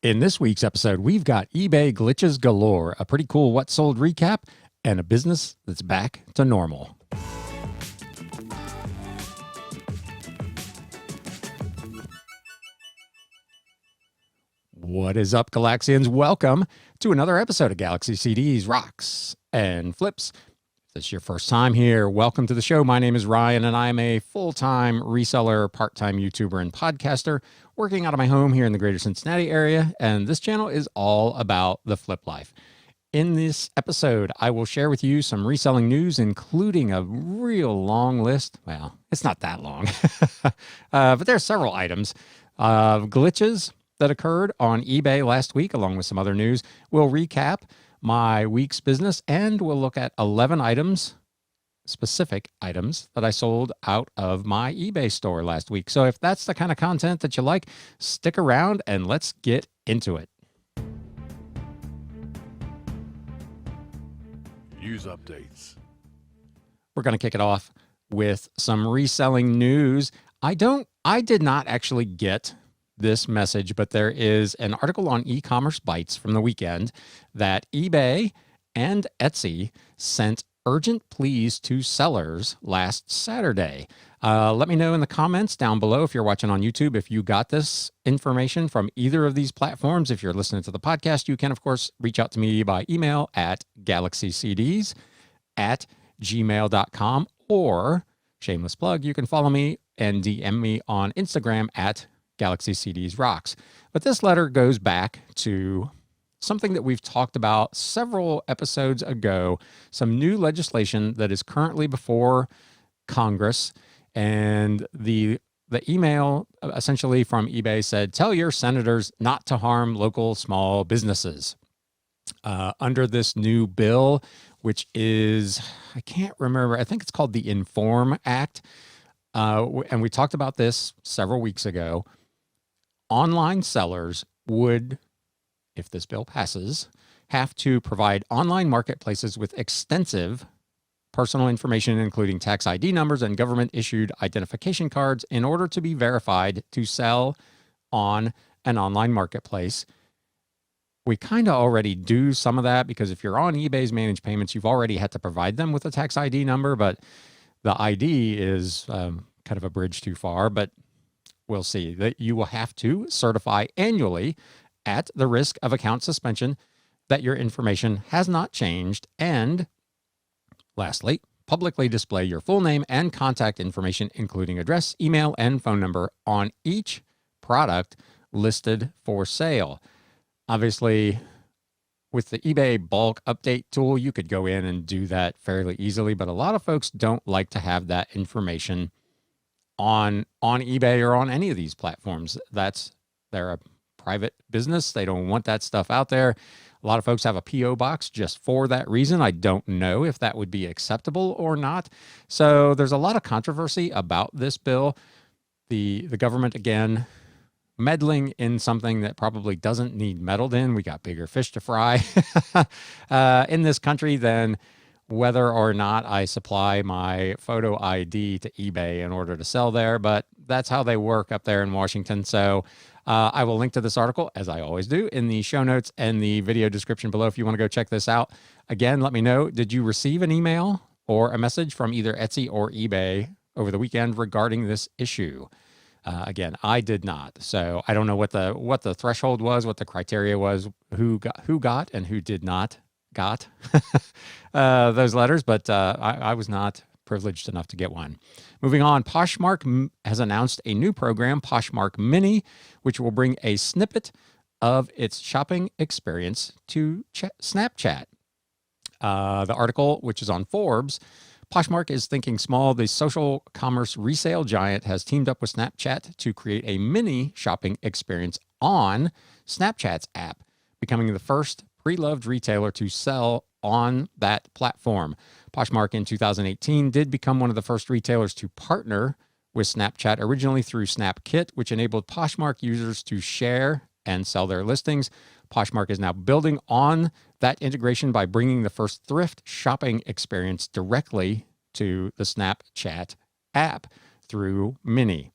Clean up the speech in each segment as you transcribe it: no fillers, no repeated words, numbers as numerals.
In this week's episode, we've got eBay glitches galore, a pretty cool what sold recap, and a business that's back to normal. What is up, Galaxians? Welcome to another episode of Galaxy CDs, Rocks, and Flips. If this is your first time here, welcome to the show. My name is Ryan, and I'm a full-time reseller, part-time YouTuber, and podcaster working out of my home here in the greater Cincinnati area, and this channel is all about the flip life. In this episode, I will share with you some reselling news, including a real long list. Well, it's not that long, but there are several items of glitches that occurred on eBay last week, along with some other news. We'll recap my week's business, and we'll look at 11 items, specific items, that I sold out of my eBay store last week. So if that's the kind of content that you like, stick around and let's get into it. News updates. We're going to kick it off with some reselling news. I did not actually get this message, but there is an article on e-commerce bites from the weekend that eBay and Etsy sent urgent pleas to sellers last Saturday. Let me know in the comments down below if you're watching on YouTube if you got this information from either of these platforms. If you're listening to the podcast, you can, of course, reach out to me by email at galaxycds@gmail.com, or, shameless plug, you can follow me and DM me on Instagram at Galaxy CDs Rocks. But this letter goes back to something that we've talked about several episodes ago, some new legislation that is currently before Congress. And the email essentially from eBay said, tell your senators not to harm local small businesses. Under this new bill, which is, I can't remember, I think it's called the Inform Act. And we talked about this several weeks ago. Online sellers would, if this bill passes, have to provide online marketplaces with extensive personal information, including tax ID numbers and government-issued identification cards, in order to be verified to sell on an online marketplace. We kind of already do some of that, because if you're on eBay's managed payments, you've already had to provide them with a tax ID number, but the ID is kind of a bridge too far. But we'll see that you will have to certify annually, at the risk of account suspension, that your information has not changed. And lastly, publicly display your full name and contact information, including address, email, and phone number, on each product listed for sale. Obviously, with the eBay bulk update tool, you could go in and do that fairly easily, but a lot of folks don't like to have that information on eBay or on any of these platforms. They're a private business. They don't want that stuff out there. A lot of folks have a PO box just for that reason. I don't know if that would be acceptable or not. So there's a lot of controversy about this bill. The government, again, meddling in something that probably doesn't need meddled in. We got bigger fish to fry in this country than whether or not I supply my photo ID to eBay in order to sell there, but that's how they work up there in Washington. So I will link to this article, as I always do, in the show notes and the video description below if you want to go check this out. Again, let me know, did you receive an email or a message from either Etsy or eBay over the weekend regarding this issue? Again, I did not. So I don't know what the threshold was, what the criteria was, who got and who did not got those letters, but I was not privileged enough to get one. Moving on, Poshmark has announced a new program, Poshmark Mini, which will bring a snippet of its shopping experience to Snapchat. The article, which is on Forbes, Poshmark is thinking small. The social commerce resale giant has teamed up with Snapchat to create a mini shopping experience on Snapchat's app, becoming the first pre-loved retailer to sell on that platform. Poshmark in 2018 did become one of the first retailers to partner with Snapchat, originally through SnapKit, which enabled Poshmark users to share and sell their listings. Poshmark is now building on that integration by bringing the first thrift shopping experience directly to the Snapchat app through Mini.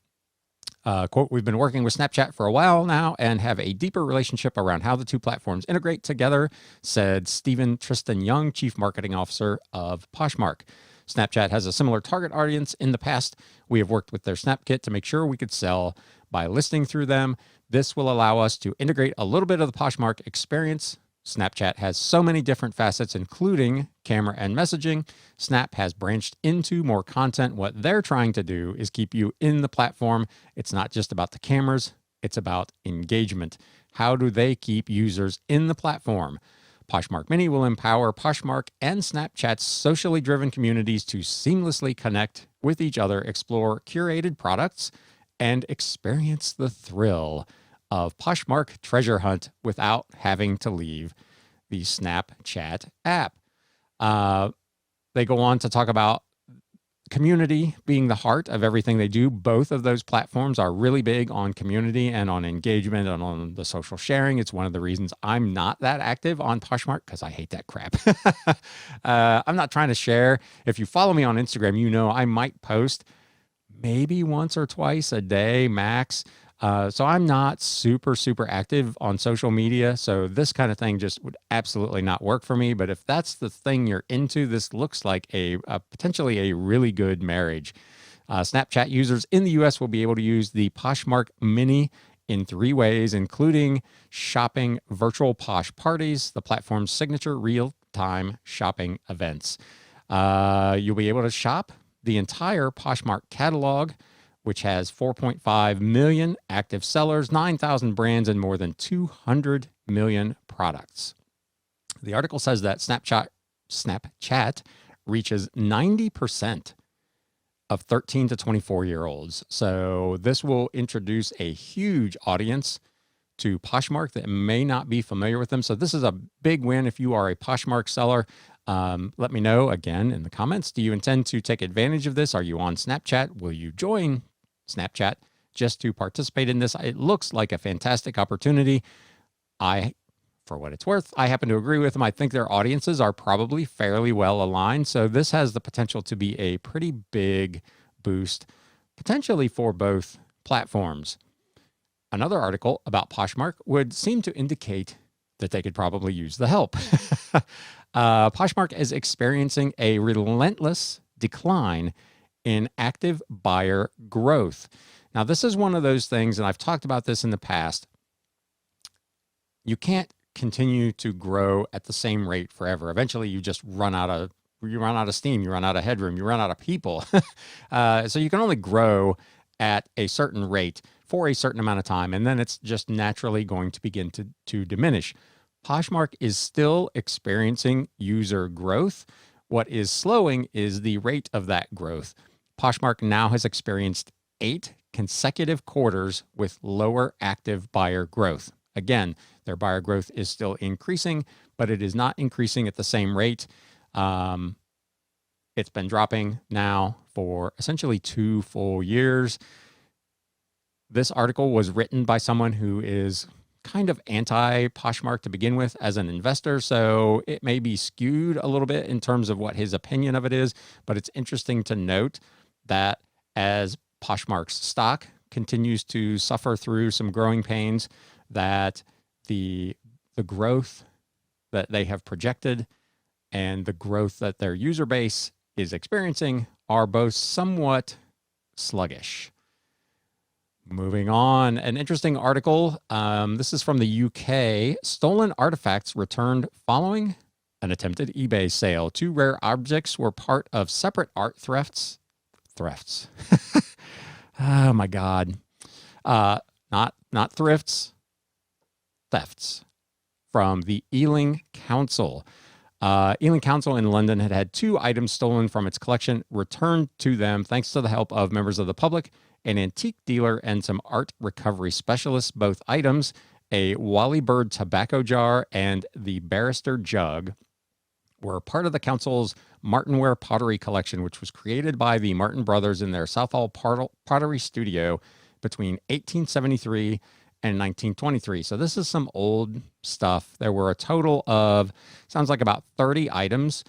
Quote, we've been working with Snapchat for a while now and have a deeper relationship around how the two platforms integrate together, said Stephen Tristan Young, Chief Marketing Officer of Poshmark. Snapchat has a similar target audience. In the past, we have worked with their SnapKit to make sure we could sell by listing through them. This will allow us to integrate a little bit of the Poshmark experience. Snapchat has so many different facets, including camera and messaging. Snap has branched into more content. What they're trying to do is keep you in the platform. It's not just about the cameras, it's about engagement. How do they keep users in the platform? Poshmark Mini will empower Poshmark and Snapchat's socially driven communities to seamlessly connect with each other, explore curated products, and experience the thrill of Poshmark treasure hunt without having to leave the Snapchat app. They go on to talk about community being the heart of everything they do. Both of those platforms are really big on community and on engagement and on the social sharing. It's one of the reasons I'm not that active on Poshmark, because I hate that crap. I'm not trying to share. If you follow me on Instagram, you know I might post maybe once or twice a day max. So I'm not super active on social media. So this kind of thing just would absolutely not work for me. But if that's the thing you're into, this looks like a potentially a really good marriage. Snapchat users in the US will be able to use the Poshmark Mini in 3 ways, including shopping virtual Posh parties, the platform's signature real-time shopping events. You'll be able to shop the entire Poshmark catalog, which has 4.5 million active sellers, 9,000 brands, and more than 200 million products. The article says that Snapchat reaches 90% of 13 to 24-year-olds. So this will introduce a huge audience to Poshmark that may not be familiar with them. So this is a big win if you are a Poshmark seller. Let me know again in the comments. Do you intend to take advantage of this? Are you on Snapchat? Will you join Snapchat just to participate in this? It looks like a fantastic opportunity. For what it's worth, I happen to agree with them. I think their audiences are probably fairly well aligned. So this has the potential to be a pretty big boost, potentially for both platforms. Another article about Poshmark would seem to indicate that they could probably use the help. Poshmark is experiencing a relentless decline in active buyer growth. Now, this is one of those things, and I've talked about this in the past. You can't continue to grow at the same rate forever. Eventually, you just run out of steam, you run out of headroom, you run out of people. So you can only grow at a certain rate for a certain amount of time, and then it's just naturally going to begin to diminish. Poshmark is still experiencing user growth. What is slowing is the rate of that growth. Poshmark now has experienced 8 consecutive quarters with lower active buyer growth. Again, their buyer growth is still increasing, but it is not increasing at the same rate. It's been dropping now for essentially 2 full years. This article was written by someone who is kind of anti-Poshmark to begin with as an investor, so it may be skewed a little bit in terms of what his opinion of it is, but it's interesting to note that as Poshmark's stock continues to suffer through some growing pains, that the growth that they have projected and the growth that their user base is experiencing are both somewhat sluggish. Moving on, an interesting article. This is from the UK. Stolen artifacts returned following an attempted eBay sale. 2 rare objects were part of separate art thefts. Oh my God. Not thrifts, thefts from the Ealing Council. Ealing Council in London had 2 items stolen from its collection returned to them thanks to the help of members of the public, an antique dealer, and some art recovery specialists. Both items, a Wally Bird tobacco jar and the Barrister jug, were part of the council's Martinware pottery collection, which was created by the Martin brothers in their Southall pottery studio between 1873 and 1923. So this is some old stuff. There were a total of, sounds like about 30 items,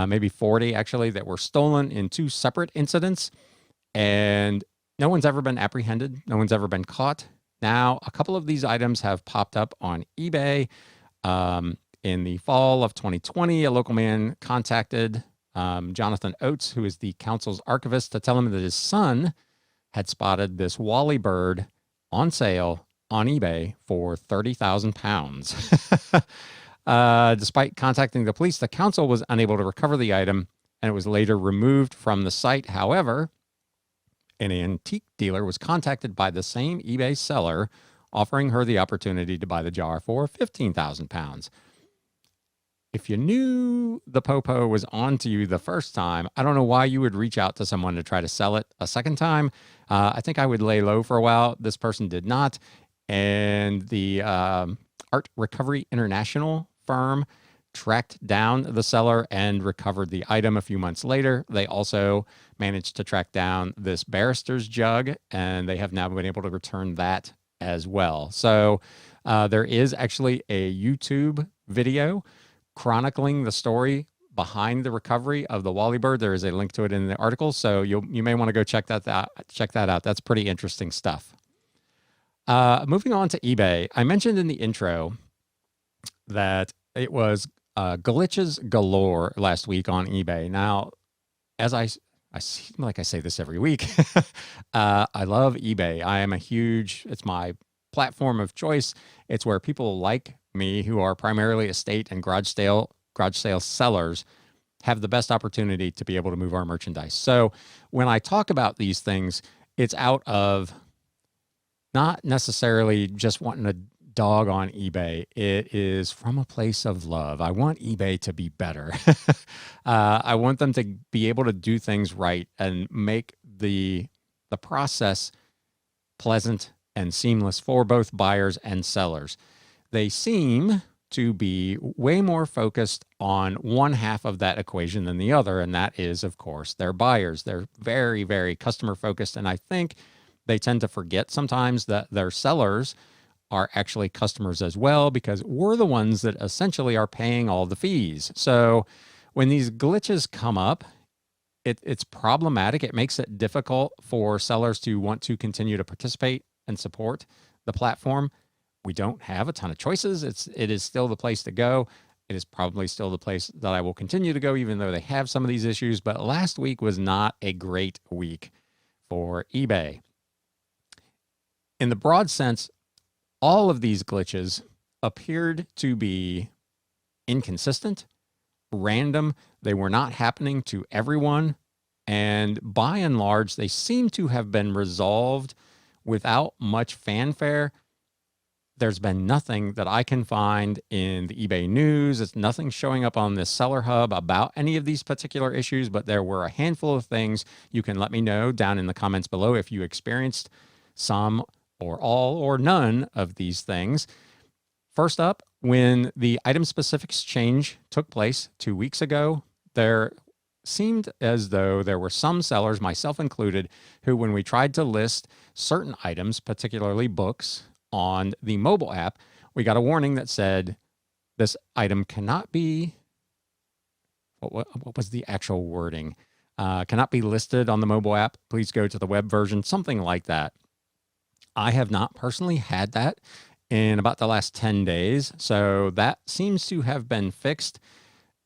maybe 40 actually, that were stolen in 2 separate incidents. And No one's ever been apprehended. No one's ever been caught. Now, a couple of these items have popped up on eBay. In the fall of 2020, a local man contacted Jonathan Oates, who is the council's archivist, to tell him that his son had spotted this Wally bird on sale on eBay for £30,000. Despite contacting the police, the council was unable to recover the item, and it was later removed from the site. However, an antique dealer was contacted by the same eBay seller, offering her the opportunity to buy the jar for £15,000. If you knew the popo was onto you the first time, I don't know why you would reach out to someone to try to sell it a second time. I think I would lay low for a while. This person did not. And the Art Recovery International firm tracked down the seller and recovered the item a few months later. They also managed to track down this barrister's jug, and they have now been able to return that as well. So there is actually a YouTube video chronicling the story behind the recovery of the Wally bird. There is a link to it in the article, so you may want to go check that out. That's pretty interesting stuff. Moving on to eBay, I mentioned in the intro that it was glitches galore last week on eBay. Now, as I seem like I say this every week, I love eBay. It's my platform of choice. It's where people like me, who are primarily estate and garage sale sellers, have the best opportunity to be able to move our merchandise. So when I talk about these things, it's out of not necessarily just wanting a dog on eBay. It is from a place of love. I want eBay to be better. I want them to be able to do things right and make the process pleasant and seamless for both buyers and sellers. They seem to be way more focused on one half of that equation than the other, and that is, of course, their buyers. They're very, very customer focused, and I think they tend to forget sometimes that their sellers are actually customers as well, because we're the ones that essentially are paying all the fees. So when these glitches come up, it's problematic. It makes it difficult for sellers to want to continue to participate and support the platform. We don't have a ton of choices. It is still the place to go. It is probably still the place that I will continue to go, even though they have some of these issues. But last week was not a great week for eBay. In the broad sense, all of these glitches appeared to be inconsistent, random. They were not happening to everyone. And by and large, they seem to have been resolved without much fanfare. There's been nothing that I can find in the eBay news. It's nothing showing up on this seller hub about any of these particular issues, but there were a handful of things. You can let me know down in the comments below if you experienced some or all or none of these things. First up, when the item specifics change took place 2 weeks ago, there seemed as though there were some sellers, myself included, who, when we tried to list certain items, particularly books, on the mobile app, we got a warning that said this item cannot be, what was the actual wording? Cannot be listed on the mobile app. Please go to the web version, something like that. I have not personally had that in about the last 10 days, so that seems to have been fixed.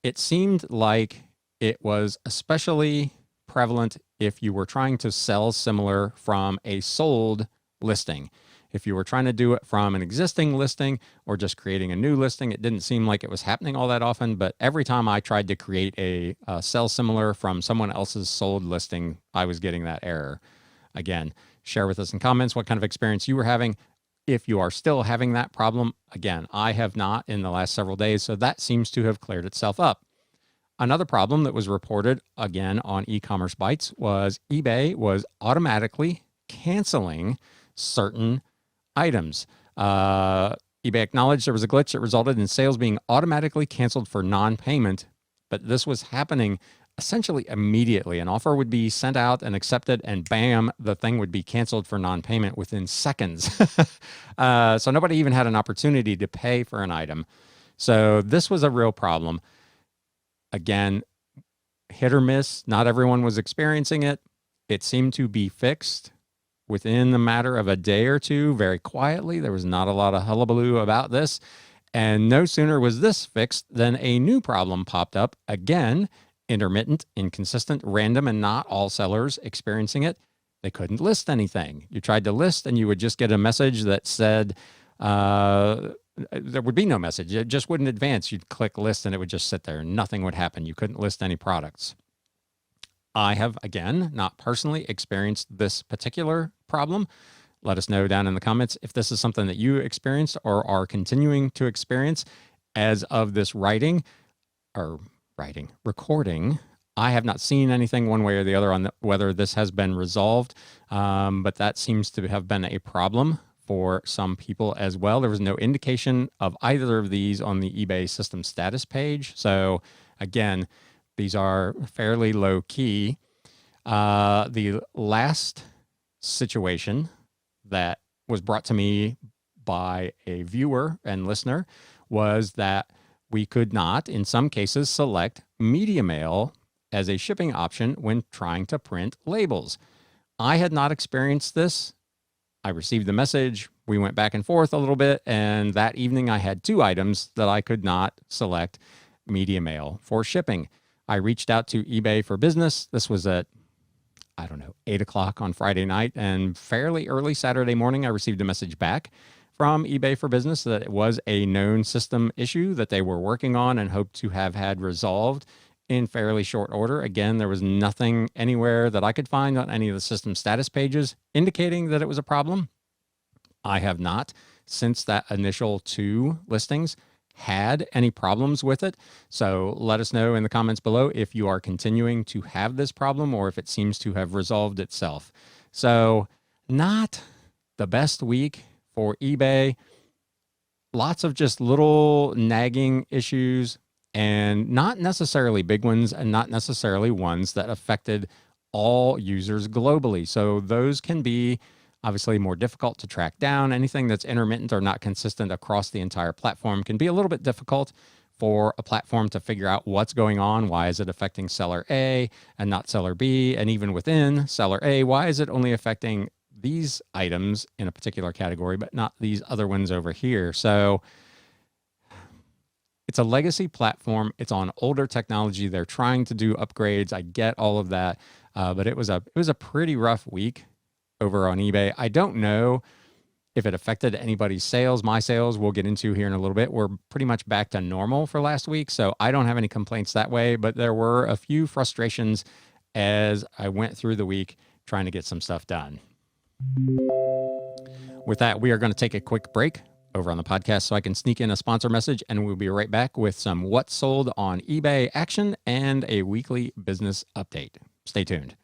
It seemed like it was especially prevalent if you were trying to sell similar from a sold listing. If you were trying to do it from an existing listing or just creating a new listing, it didn't seem like it was happening all that often. But every time I tried to create a sell similar from someone else's sold listing, I was getting that error. Again, share with us in comments what kind of experience you were having. If you are still having that problem, again, I have not in the last several days, so that seems to have cleared itself up. Another problem that was reported, again, on e-commerce bites was eBay was automatically canceling certain items. eBay acknowledged there was a glitch that resulted in sales being automatically canceled for non-payment, but this was happening essentially immediately. An offer would be sent out and accepted, and bam, the thing would be canceled for non-payment within seconds. So nobody even had an opportunity to pay for an item. So this was a real problem. Again, hit or miss. Not everyone was experiencing it. It seemed to be fixed. within the matter of a day or two, very quietly. There was not a lot of hullabaloo about this. And no sooner was this fixed than a new problem popped up. Again, intermittent, inconsistent, random, and not all sellers experiencing it. They couldn't list anything. You tried to list and you would just get a message that said, there would be no message. It just wouldn't advance. You'd click list and it would just sit there. Nothing would happen. You couldn't list any products. I have, again, not personally experienced this particular problem. Let us know down in the comments if this is something that you experienced or are continuing to experience. As of this recording, I have not seen anything one way or the other on whether this has been resolved, but that seems to have been a problem for some people as well. There was no indication of either of these on the eBay system status page. So again, these are fairly low key. The last situation that was brought to me by a viewer and listener was that we could not, in some cases, select media mail as a shipping option when trying to print labels. I had not experienced this. I received the message. We went back and forth a little bit. And that evening I had 2 items that I could not select media mail for shipping. I reached out to eBay for Business. This was at, 8 o'clock on Friday night, and fairly early Saturday morning, I received a message back from eBay for Business that it was a known system issue that they were working on and hoped to have had resolved in fairly short order. Again, there was nothing anywhere that I could find on any of the system status pages indicating that it was a problem. I have not, since that initial 2 listings, had any problems with it. So let us know in the comments below if you are continuing to have this problem or if it seems to have resolved itself. So not the best week for eBay. Lots of just little nagging issues, and not necessarily big ones and not necessarily ones that affected all users globally. So those can be obviously more difficult to track down. Anything that's intermittent or not consistent across the entire platform can be a little bit difficult for a platform to figure out what's going on. Why is it affecting seller A and not seller B? And even within seller A, why is it only affecting these items in a particular category, but not these other ones over here? So it's a legacy platform. It's on older technology. They're trying to do upgrades. I get all of that, but it was a pretty rough week over on eBay. I don't know if it affected anybody's sales. My sales we'll get into here in a little bit. We're pretty much back to normal for last week, so I don't have any complaints that way, but there were a few frustrations as I went through the week trying to get some stuff done. With that, we are going to take a quick break over on the podcast so I can sneak in a sponsor message, and we'll be right back with some what's sold on eBay action and a weekly business update. Stay tuned.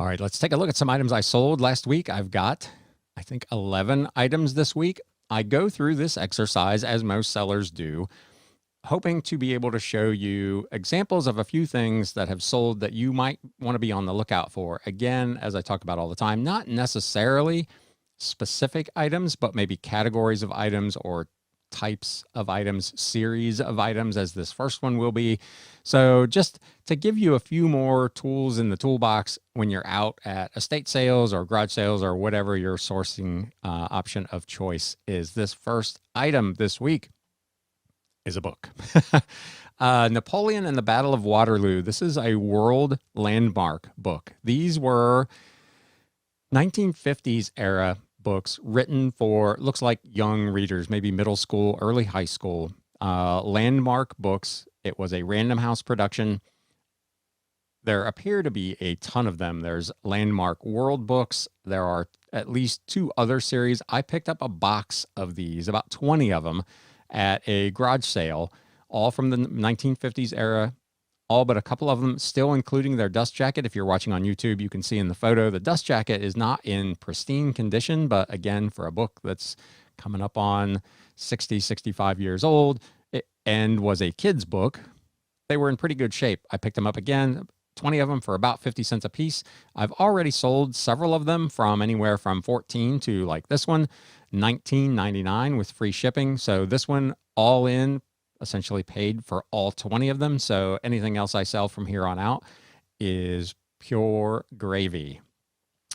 All right, let's take a look at some items I sold last week. I've got, I think, 11 items this week. I go through this exercise, as most sellers do, hoping to be able to show you examples of a few things that have sold that you might want to be on the lookout for. Again, as I talk about all the time, not necessarily specific items, but maybe categories of items or types of items, series of items, as this first one will be. So just to give you a few more tools in the toolbox when you're out at estate sales or garage sales or whatever your sourcing option of choice is. This first item this week is a book. Napoleon and the Battle of Waterloo. This is a world landmark book. These were 1950s era books written for, looks like young readers, maybe middle school, early high school. Landmark books. It was a Random House production. There appear to be a ton of them. There's Landmark World books. There are at least 2 other series. I picked up a box of these, about 20 of them, at a garage sale, all from the 1950s era, all but a couple of them still including their dust jacket. If you're watching on YouTube, you can see in the photo, the dust jacket is not in pristine condition, but again, for a book that's coming up on 60, 65 years old and was a kid's book, they were in pretty good shape. I picked them up again, 20 of them for about 50 cents a piece. I've already sold several of them from anywhere from 14 to, like this one, $19.99 with free shipping. So this one all in essentially paid for all 20 of them. So anything else I sell from here on out is pure gravy.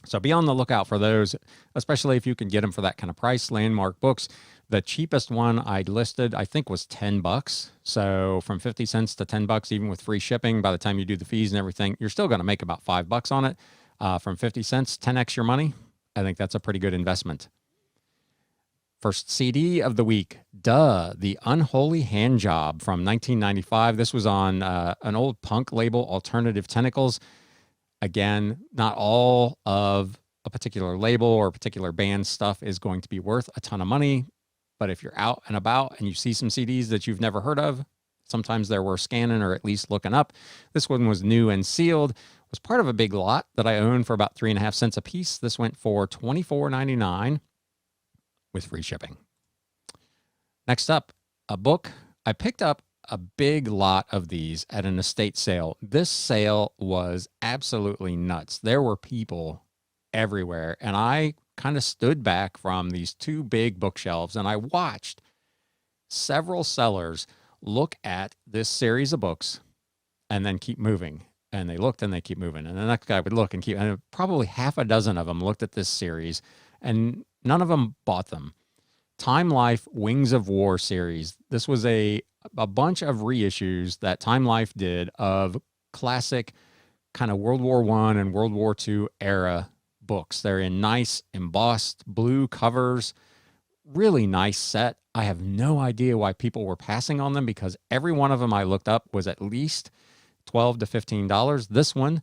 So be on the lookout for those, especially if you can get them for that kind of price. Landmark Books. The cheapest one I listed, I think, was $10. So from 50 cents to $10, even with free shipping, by the time you do the fees and everything, you're still going to make about $5 on it. From 50 cents, 10x your money. I think that's a pretty good investment. First CD of the week, The Unholy Handjob from 1995. This was on an old punk label, Alternative Tentacles. Again, not all of a particular label or a particular band stuff is going to be worth a ton of money. But if you're out and about and you see some CDs that you've never heard of, sometimes they're worth scanning or at least looking up. This one was new and sealed, was part of a big lot that I owned for about 3.5 cents a piece. This went for $24.99 with free shipping. Next up, a book. I picked up a big lot of these at an estate sale. This sale was absolutely nuts. There were people everywhere, and I kind of stood back from these two big bookshelves and I watched several sellers look at this series of books and then keep moving. And they looked and they keep moving. And the next guy would look and keep, and probably half a dozen of them looked at this series and none of them bought them. Time Life Wings of War series. This was a bunch of reissues that Time Life did of classic kind of World War I and World War II era books. They're in nice embossed blue covers, really nice set. I have no idea why people were passing on them because every one of them I looked up was at least $12 to $15. This one,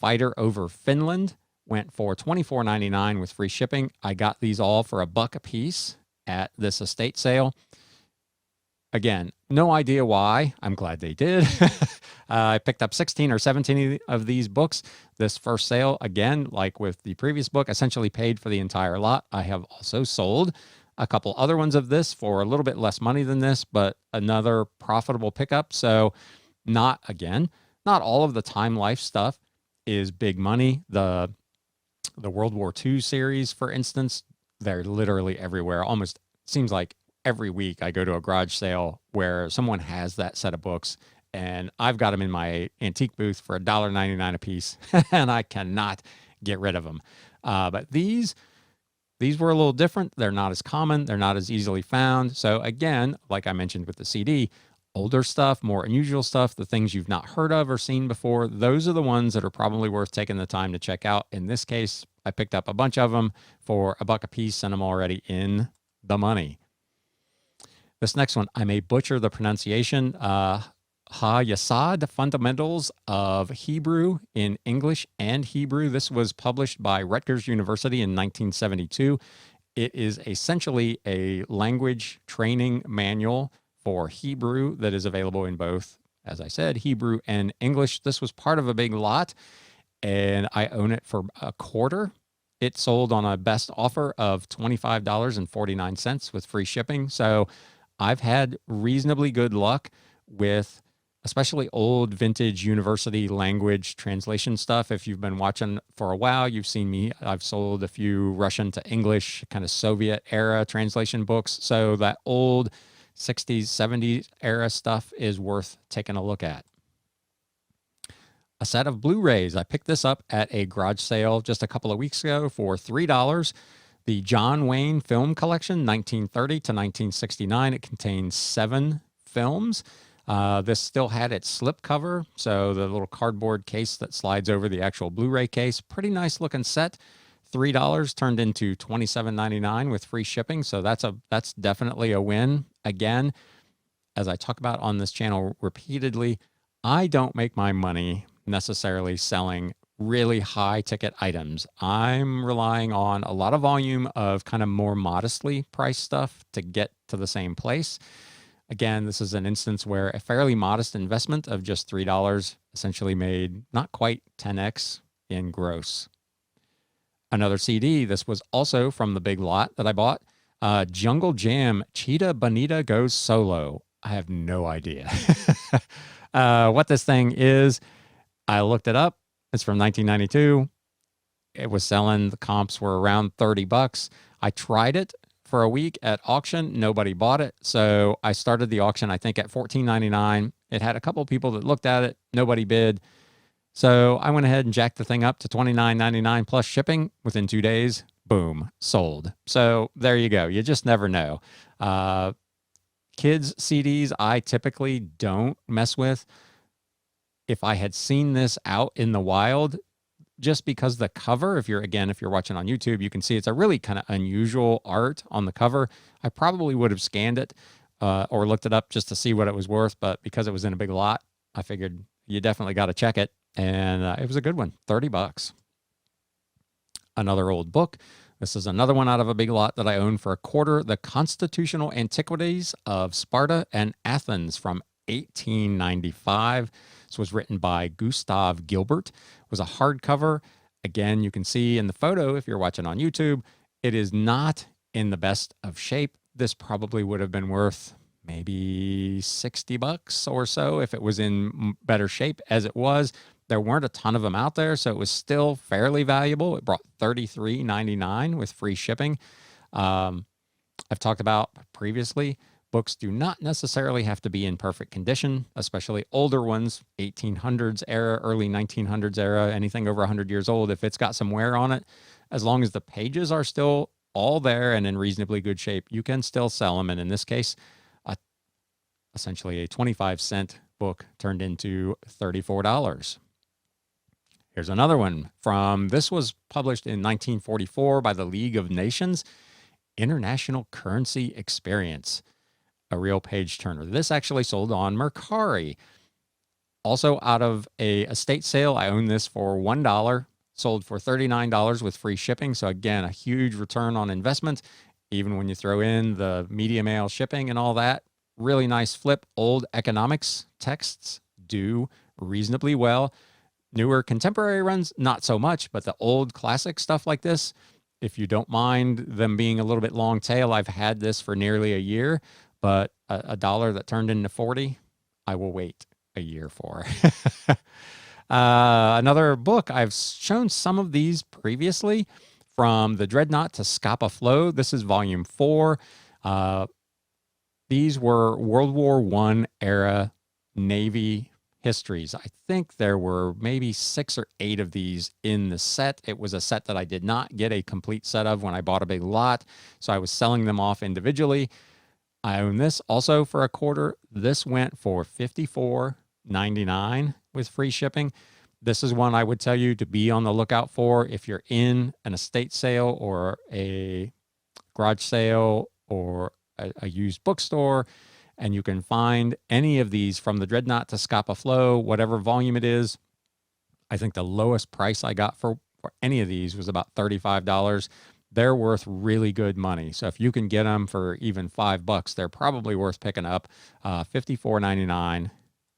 Fighter Over Finland, went for $24.99 with free shipping. I got these all for $1 a piece at this estate sale. Again, no idea why. I'm glad they did. I picked up 16 or 17 of these books. This first sale, again, like with the previous book, essentially paid for the entire lot. I have also sold a couple other ones of this for a little bit less money than this, but another profitable pickup. So not all of the Time Life stuff is big money. The World War II series, for instance, they're literally everywhere. Almost seems like every week I go to a garage sale where someone has that set of books and I've got them in my antique booth for $1.99 a piece and I cannot get rid of them. But these were a little different. They're not as common. They're not as easily found. So again, like I mentioned with the CD, older stuff, more unusual stuff, the things you've not heard of or seen before, those are the ones that are probably worth taking the time to check out. In this case, I picked up a bunch of them for $1 a piece and I'm already in the money. This next one, I may butcher the pronunciation. Ha-Yasad, Fundamentals of Hebrew in English and Hebrew. This was published by Rutgers University in 1972. It is essentially a language training manual for Hebrew that is available in both, as I said, Hebrew and English. This was part of a big lot, and I own it for $0.25. It sold on a best offer of $25.49 with free shipping. So I've had reasonably good luck with especially old vintage university language translation stuff. If you've been watching for a while, you've seen me. I've sold a few Russian to English, kind of Soviet era translation books. So that old 60s, 70s era stuff is worth taking a look at. A set of Blu-rays. I picked this up at a garage sale just a couple of weeks ago for $3. The John Wayne Film Collection, 1930 to 1969. It contains 7 films. This still had its slipcover, so the little cardboard case that slides over the actual Blu-ray case. Pretty nice looking set. $3 turned into $27.99 with free shipping, so that's definitely a win. Again, as I talk about on this channel repeatedly, I don't make my money necessarily selling really high ticket items. I'm relying on a lot of volume of kind of more modestly priced stuff to get to the same place. Again, this is an instance where a fairly modest investment of just $3 essentially made not quite 10x in gross. Another CD, this was also from the big lot that I bought, Jungle Jam, Cheetah Bonita Goes Solo. I have no idea what this thing is. I looked it up. It's from 1992. It was selling, the comps were around $30. I tried it for a week at auction. Nobody bought it. So I started the auction, I think, at $14.99. It had a couple of people that looked at it. Nobody bid. So I went ahead and jacked the thing up to $29.99 plus shipping. Within 2 days, boom, sold. So there you go. You just never know. Kids CDs, I typically don't mess with. If I had seen this out in the wild, just because the cover, if you're watching on YouTube, you can see it's a really kind of unusual art on the cover. I probably would have scanned it or looked it up just to see what it was worth. But because it was in a big lot, I figured you definitely got to check it. And it was a good one, $30. Another old book. This is another one out of a big lot that I own for a quarter. The Constitutional Antiquities of Sparta and Athens from 1895. This was written by Gustav Gilbert. It was a hardcover. Again, you can see in the photo, if you're watching on YouTube, it is not in the best of shape. This probably would have been worth maybe $60 or so if it was in better shape. As it was, there weren't a ton of them out there, so it was still fairly valuable. It brought $33.99 with free shipping. I've talked about previously, books do not necessarily have to be in perfect condition, especially older ones, 1800s era, early 1900s era, anything over 100 years old. If it's got some wear on it, as long as the pages are still all there and in reasonably good shape, you can still sell them. And in this case, essentially a 25-cent book turned into $34. Here's another one this was published in 1944 by the League of Nations, International Currency Experience, a real page turner. This actually sold on Mercari. Also out of a estate sale, I own this for $1, sold for $39 with free shipping. So again, a huge return on investment, even when you throw in the media mail shipping and all that. Really nice flip. Old economics texts do reasonably well. Newer contemporary runs, not so much, but the old classic stuff like this, if you don't mind them being a little bit long tail, I've had this for nearly a year, but a dollar that turned into 40, I will wait a year for. Another book, I've shown some of these previously, From the Dreadnought to Scapa Flow. This is volume 4. These were World War I era Navy histories. I think there were maybe 6 or 8 of these in the set. It was a set that I did not get a complete set of when I bought a big lot, so I was selling them off individually. I own this also for a quarter. This went for $54.99 with free shipping. This is one I would tell you to be on the lookout for if you're in an estate sale or a garage sale or a used bookstore, and you can find any of these From the Dreadnought to Scapa Flow, whatever volume it is. I think the lowest price I got for any of these was about $35. They're worth really good money. So if you can get them for even $5, they're probably worth picking up. $54.99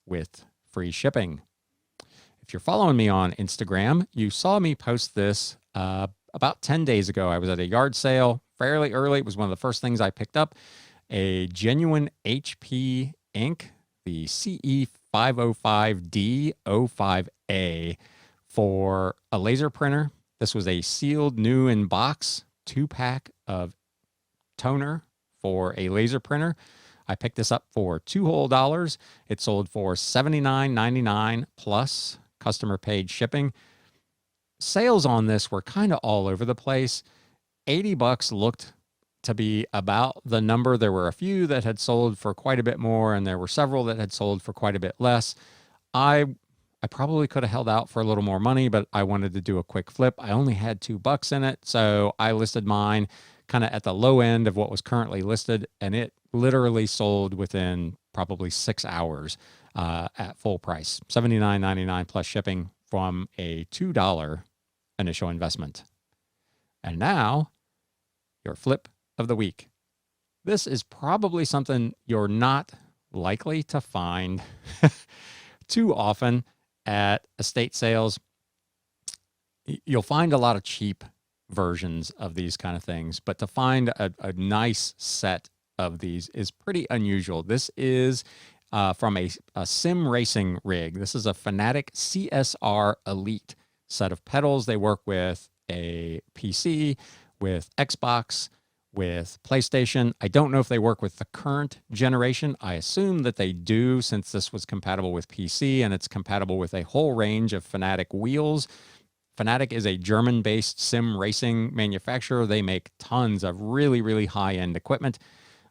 with free shipping. If you're following me on Instagram, you saw me post this about 10 days ago. I was at a yard sale fairly early. It was one of the first things I picked up. A genuine HP ink, the CE505D05A for a laser printer. This was a sealed new in box 2-pack of toner for a laser printer. I picked this up for $2 whole. It sold for $79.99 plus customer paid shipping. Sales on this were kind of all over the place. $80 looked to be about the number. There were a few that had sold for quite a bit more, and there were several that had sold for quite a bit less. I probably could have held out for a little more money, but I wanted to do a quick flip. I only had $2 in it, so I listed mine kind of at the low end of what was currently listed, and it literally sold within probably 6 hours at full price, $79.99 plus shipping from a $2 initial investment. And now, your flip of the week. This is probably something you're not likely to find too often at estate sales. You'll find a lot of cheap versions of these kind of things, but to find a nice set of these is pretty unusual. This is from a sim racing rig. This is a Fanatic CSR Elite set of pedals. They work with a PC, with Xbox, with PlayStation. I don't know if they work with the current generation. I assume that they do, since this was compatible with PC and it's compatible with a whole range of Fanatec wheels. Fanatec is a German-based sim racing manufacturer. They make tons of really, really high-end equipment.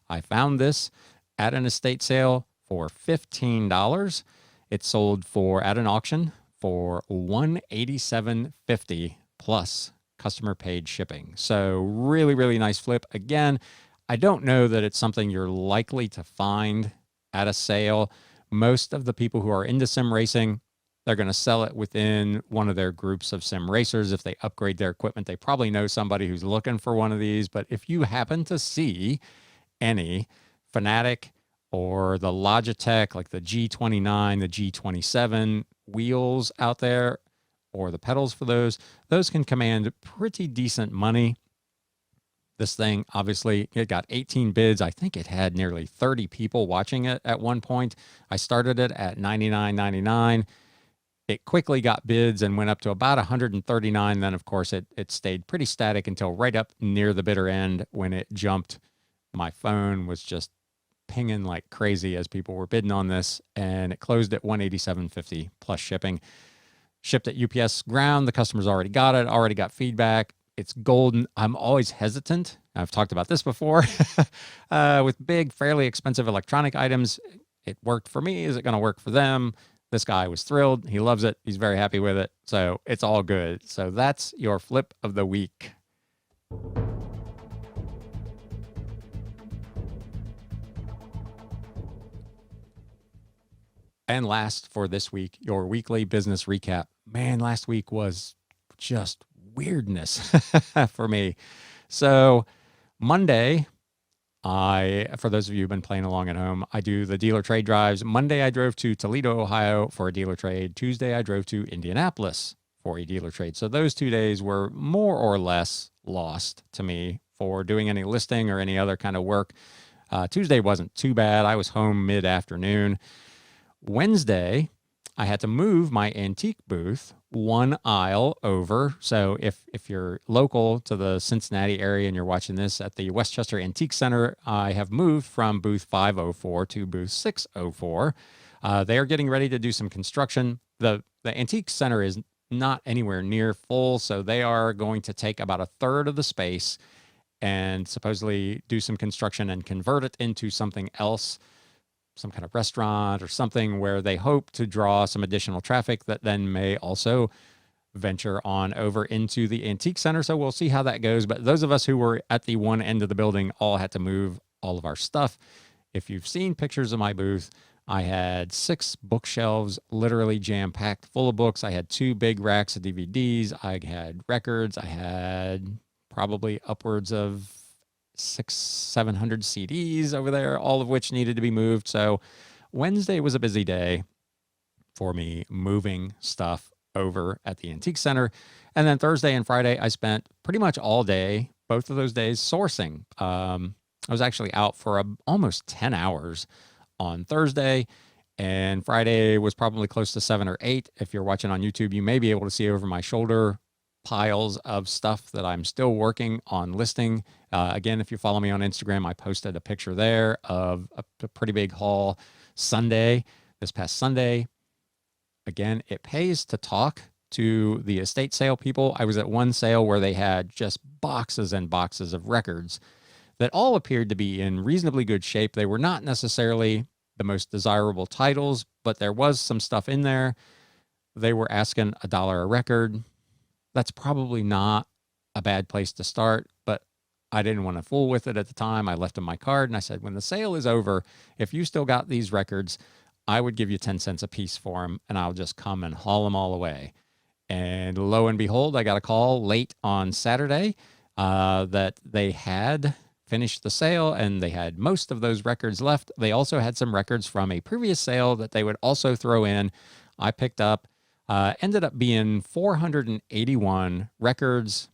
I found this at an estate sale for $15. It sold at an auction for $187.50 plus customer paid shipping. So really, really nice flip. Again, I don't know that it's something you're likely to find at a sale. Most of the people who are into sim racing, they're going to sell it within one of their groups of sim racers. If they upgrade their equipment, they probably know somebody who's looking for one of these. But if you happen to see any Fanatec or the Logitech, like the G29, the G27 wheels out there, or the pedals for those can command pretty decent money. This thing, obviously, it got 18 bids. I think it had nearly 30 people watching it at one point. I started it at $99.99. It quickly got bids and went up to about $139. Then, of course, it stayed pretty static until right up near the bidder end when it jumped. My phone was just pinging like crazy as people were bidding on this, and it closed at $187.50 plus shipping. Shipped at UPS ground. The customer's already got it, already got feedback. It's golden. I'm always hesitant. I've talked about this before. With big, fairly expensive electronic items, it worked for me. Is it going to work for them? This guy was thrilled. He loves it. He's very happy with it. So it's all good. So that's your flip of the week. And last for this week, your weekly business recap. Man, last week was just weirdness for me. So Monday, for those of you who've been playing along at home, I do the dealer trade drives. Monday, I drove to Toledo, Ohio for a dealer trade. Tuesday, I drove to Indianapolis for a dealer trade. So those 2 days were more or less lost to me for doing any listing or any other kind of work. Tuesday wasn't too bad. I was home mid-afternoon. Wednesday, I had to move my antique booth one aisle over. So if you're local to the Cincinnati area and you're watching this at the Westchester Antique Center, I have moved from booth 504 to booth 604. They are getting ready to do some construction. The Antique Center is not anywhere near full, so they are going to take about a third of the space and supposedly do some construction and convert it into something else, some kind of restaurant or something where they hope to draw some additional traffic that then may also venture on over into the Antique Center. So we'll see how that goes. But those of us who were at the one end of the building all had to move all of our stuff. If you've seen pictures of my booth, I had 6 bookshelves literally jam-packed full of books. I had 2 big racks of DVDs. I had records. I had probably upwards of 600-700 CDs over there, all of which needed to be moved. So Wednesday was a busy day for me moving stuff over at the Antique Center. And then Thursday and Friday, I spent pretty much all day, both of those days, sourcing. I was actually out for almost 10 hours on Thursday, and Friday was probably close to 7 or 8. If you're watching on YouTube, you may be able to see over my shoulder piles of stuff that I'm still working on listing. Again, if you follow me on Instagram, I posted a picture there of a pretty big haul this past Sunday. Again, it pays to talk to the estate sale people. I was at one sale where they had just boxes and boxes of records that all appeared to be in reasonably good shape. They were not necessarily the most desirable titles, but there was some stuff in there. They were asking $1 a record. That's probably not a bad place to start, but I didn't want to fool with it at the time. I left them my card and I said, when the sale is over, if you still got these records, I would give you 10 cents a piece for them and I'll just come and haul them all away. And lo and behold, I got a call late on Saturday that they had finished the sale and they had most of those records left. They also had some records from a previous sale that they would also throw in. I picked up, ended up being 481 records,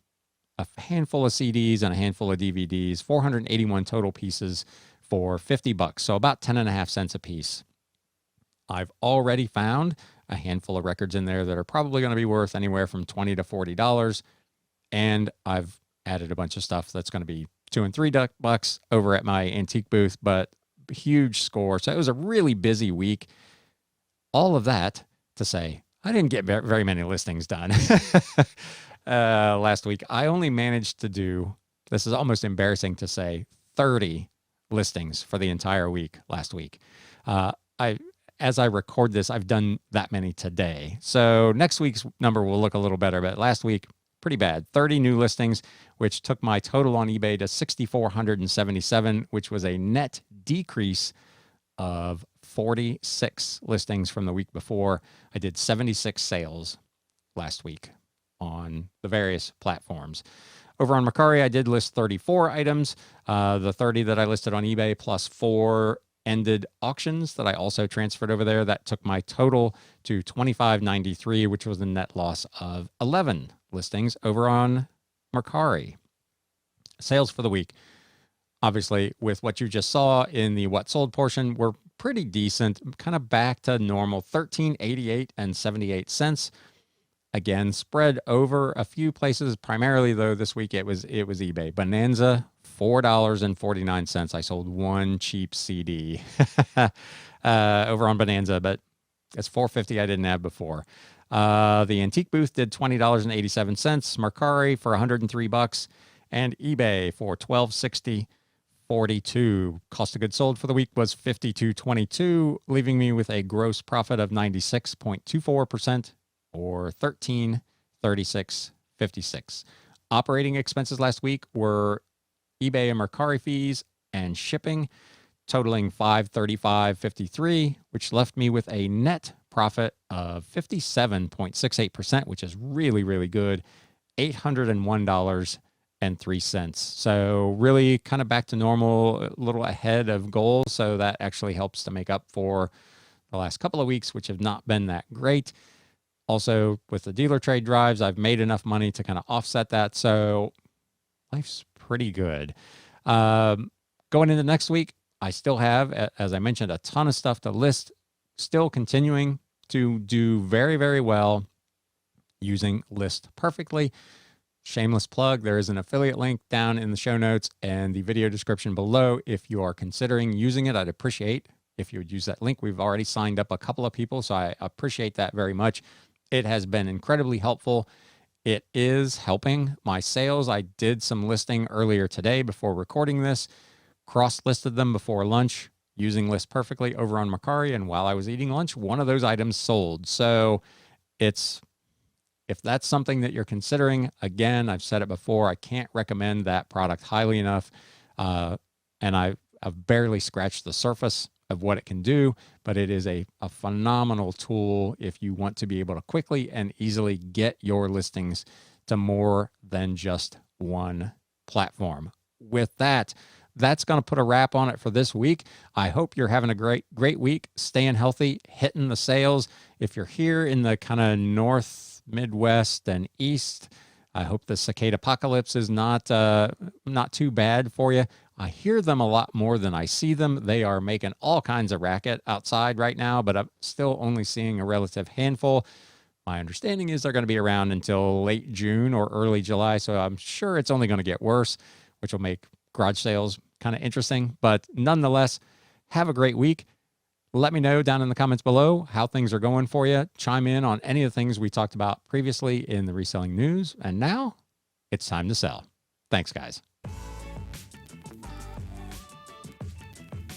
a handful of CDs and a handful of DVDs, 481 total pieces for $50. So about 10.5 cents a piece. I've already found a handful of records in there that are probably going to be worth anywhere from $20 to $40. And I've added a bunch of stuff that's going to be 2 and 3 bucks over at my antique booth, but huge score. So it was a really busy week. All of that to say, I didn't get very many listings done last week. I only managed to do, this is almost embarrassing to say, 30 listings for the entire week last week. As I record this, I've done that many today. So next week's number will look a little better, but last week, pretty bad. 30 new listings, which took my total on eBay to 6,477, which was a net decrease of 46 listings from the week before. I did 76 sales last week on the various platforms. Over on Mercari, I did list 34 items. The 30 that I listed on eBay plus 4 ended auctions that I also transferred over there. That took my total to 2593, which was a net loss of 11 listings over on Mercari. Sales for the week, obviously, with what you just saw in the what sold portion, were pretty decent, kind of back to normal, $13.88 and 78 cents. Again, spread over a few places. Primarily, though, this week it was eBay. Bonanza, $4.49. I sold one cheap CD over on Bonanza, but it's $4.50 I didn't have before. The antique booth did $20.87. Mercari for $103, and eBay for $12.60.42. Cost of goods sold for the week was $52.22, leaving me with a gross profit of 96.24%. or $13.36.56. Operating expenses last week were eBay and Mercari fees and shipping, totaling $535.53, which left me with a net profit of 57.68%, which is really, really good, $801.03. So really kind of back to normal, a little ahead of goal. So that actually helps to make up for the last couple of weeks, which have not been that great. Also, with the dealer trade drives, I've made enough money to kind of offset that. So life's pretty good. Going into next week, I still have, as I mentioned, a ton of stuff to list, still continuing to do very, very well using List Perfectly. Shameless plug, there is an affiliate link down in the show notes and the video description below. If you are considering using it, I'd appreciate if you would use that link. We've already signed up a couple of people, so I appreciate that very much. It has been incredibly helpful. It is helping my sales. I did some listing earlier today before recording this, cross-listed them before lunch using List Perfectly over on Mercari, and while I was eating lunch, one of those items sold. So if that's something that you're considering, again, I've said it before, I can't recommend that product highly enough, and I've barely scratched the surface of what it can do, but it is a phenomenal tool if you want to be able to quickly and easily get your listings to more than just one platform. With that, that's going to put a wrap on it for this week. I hope you're having a great week, staying healthy, hitting the sales. If you're here in the kind of north, Midwest, and East, I hope the cicada apocalypse is not too bad for you. I hear them a lot more than I see them. They are making all kinds of racket outside right now, but I'm still only seeing a relative handful. My understanding is they're going to be around until late June or early July, so I'm sure it's only going to get worse, which will make garage sales kind of interesting. But nonetheless, have a great week. Let me know down in the comments below how things are going for you. Chime in on any of the things we talked about previously in the reselling news. And now it's time to sell. Thanks, guys.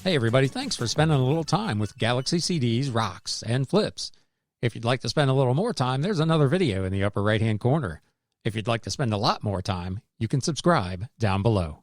Hey, everybody. Thanks for spending a little time with Galaxy CDs, rocks, and flips. If you'd like to spend a little more time, there's another video in the upper right-hand corner. If you'd like to spend a lot more time, you can subscribe down below.